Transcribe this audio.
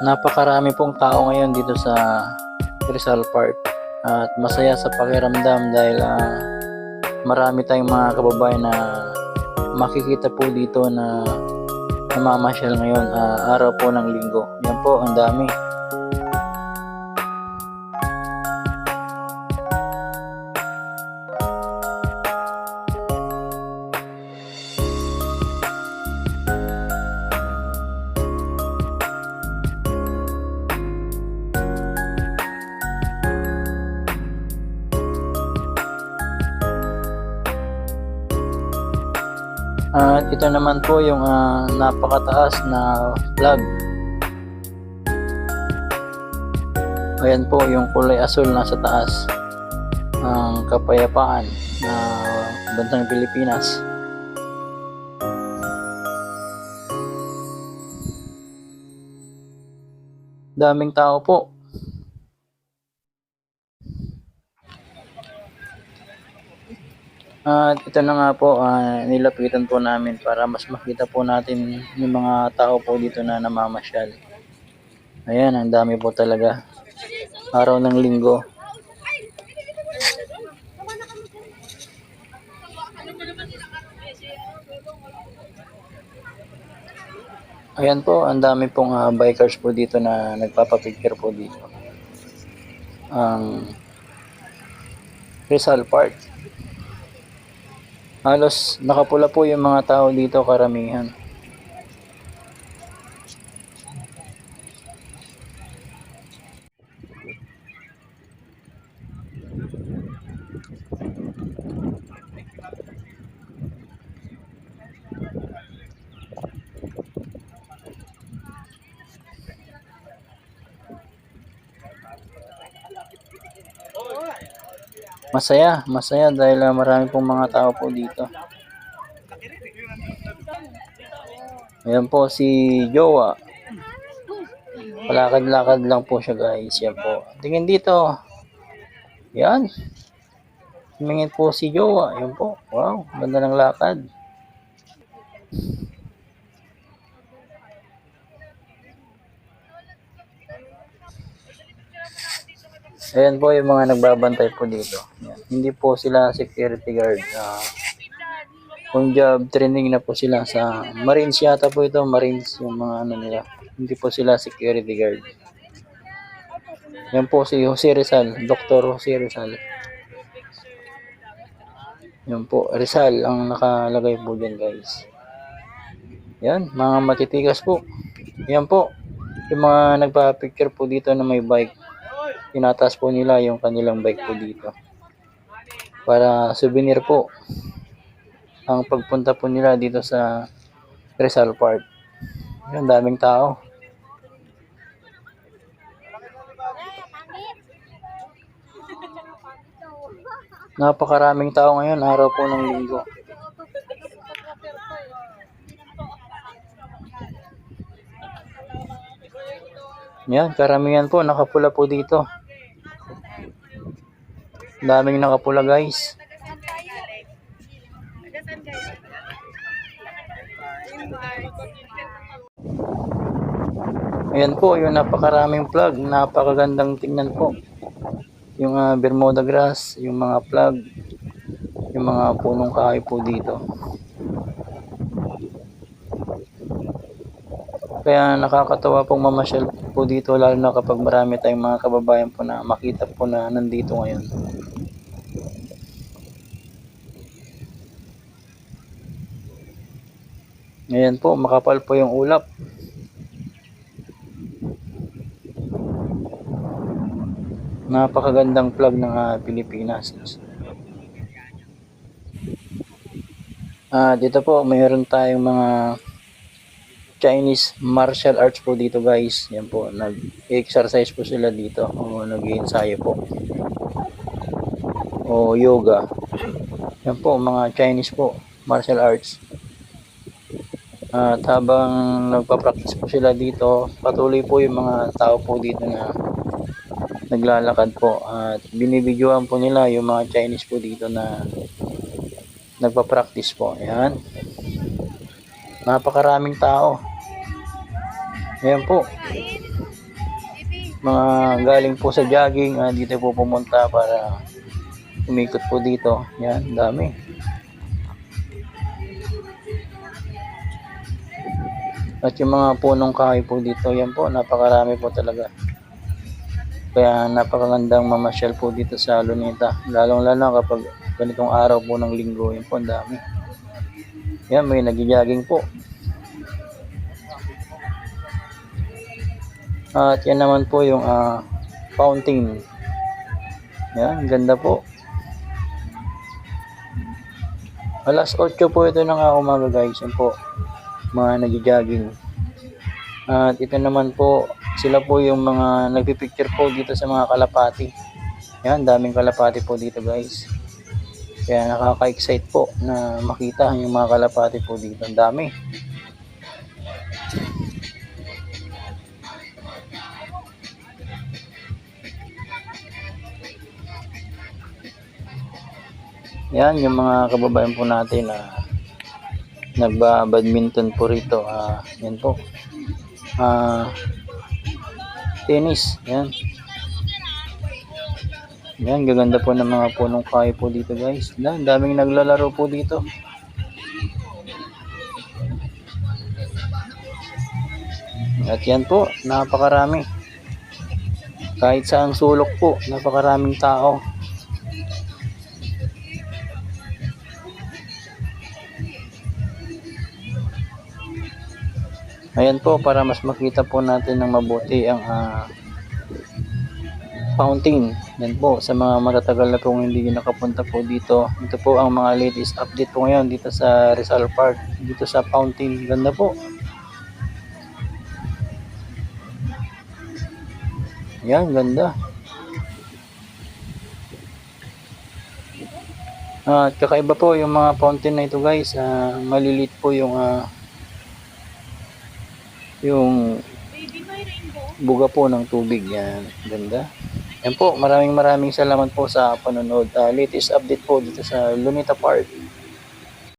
Napakarami pong tao ngayon dito sa Rizal Park at masaya sa pakiramdam dahil marami tayong mga kababayan na makikita po dito na namamasyal ngayon, araw po ng linggo. Yan po, ang dami. At ito naman po yung napakataas na flag. Ayan po yung kulay asul nasa taas. Ang kapayapaan na bansang Pilipinas. Daming tao po. At ito na nga po, nilapitan po namin para mas makita po natin yung mga tao po dito na namamasyal. Ayan, ang dami po talaga. Araw ng linggo. Ayan po, ang dami pong bikers po dito na nagpapapicture po dito. Ang Rizal Park. Halos nakapula po yung mga tao dito, karamihan. Masaya dahil marami pong mga tao po dito. Ayan po si Jowa. Palakad-lakad lang po siya, guys. Yan po. Tingin dito. Yan. Tumingin po si Jowa. Yan po. Wow, ganda ng lakad. Ayan po yung mga nagbabantay po dito. Yan. Hindi po sila security guard. Kung job training na po sila sa Marines yata po ito. Marines yung mga ano nila. Hindi po sila security guard. Yan po si Jose Rizal. Dr. Jose Rizal. Yan po. Rizal ang nakalagay po dyan, guys. Yan. Mga matitigas po. Yan po. Yung mga nagpa-picture po dito na may bike. Tinataas po nila yung kanilang bike po dito. Para souvenir po. Ang pagpunta po nila dito sa Rizal Park. Yan, daming tao. Napakaraming tao ngayon, araw po ng linggo. Yan, karamihan po, nakapula po dito. Daming nakapula, guys. Ayan po, yung napakaraming flag, napakagandang tingnan po. Yung Bermuda grass, yung mga flag, yung mga punong kahoy po dito. Kaya nakakatawa pong mamasyal po dito, lalo na kapag marami tayong mga kababayan po na makita po na nandito ngayon. Ayan po, makapal po yung ulap. Napakagandang flag ng Pilipinas. Dito po, mayroon tayong mga Chinese martial arts po dito, guys. Yan po, nag-exercise po sila dito o nag-iensayo po. O yoga. Yan po, mga Chinese po, martial arts. At habang nagpa-practice po sila dito, patuloy po yung mga tao po dito na naglalakad po. At binibidyoan po nila yung mga Chinese po dito na nagpa-practice po. Ayan. Napakaraming tao. Ayan po, mga galing po sa jogging, dito po pumunta para umikot po dito. Yan, dami. At yung mga punong kahoy po dito, yan po, napakarami po talaga. Kaya napakagandang mamasyal po dito sa Luneta. Lalong-lalo kapag ganitong araw po ng linggo, yan po, ang dami. Yan, may nag-jogging po. At yan naman po yung fountain. Yan, ganda po. Alas 8 po ito ng umaga guys. Yan po, mga nag-jogging. At ito naman po, sila po yung mga nagpipicture po dito sa mga kalapati. Yan, daming kalapati po dito guys. Kaya nakaka-excite po na makita yung mga kalapati po dito. Ang dami. Yan, yung mga kababayan po natin na nagba-badminton po rito. Yan po. Tennis. Yan. Yan, gaganda po ng mga punong kahoy po dito guys. Ang daming naglalaro po dito. At yan po, napakarami. Kahit saang sulok po, napakaraming tao. Ayan po, para mas makita po natin ng mabuti ang fountain. Yan po, sa mga matatagal na pong hindi nakapunta po dito. Ito po ang mga latest update po ngayon dito sa Rizal Park, dito sa fountain. Ganda po. Yan, ganda. At kakaiba po yung mga fountain na ito guys. Malilit po yung buga po ng tubig. Yan, ganda. Yan po, maraming salamat po sa panonood. Latest update po dito sa Luneta Park.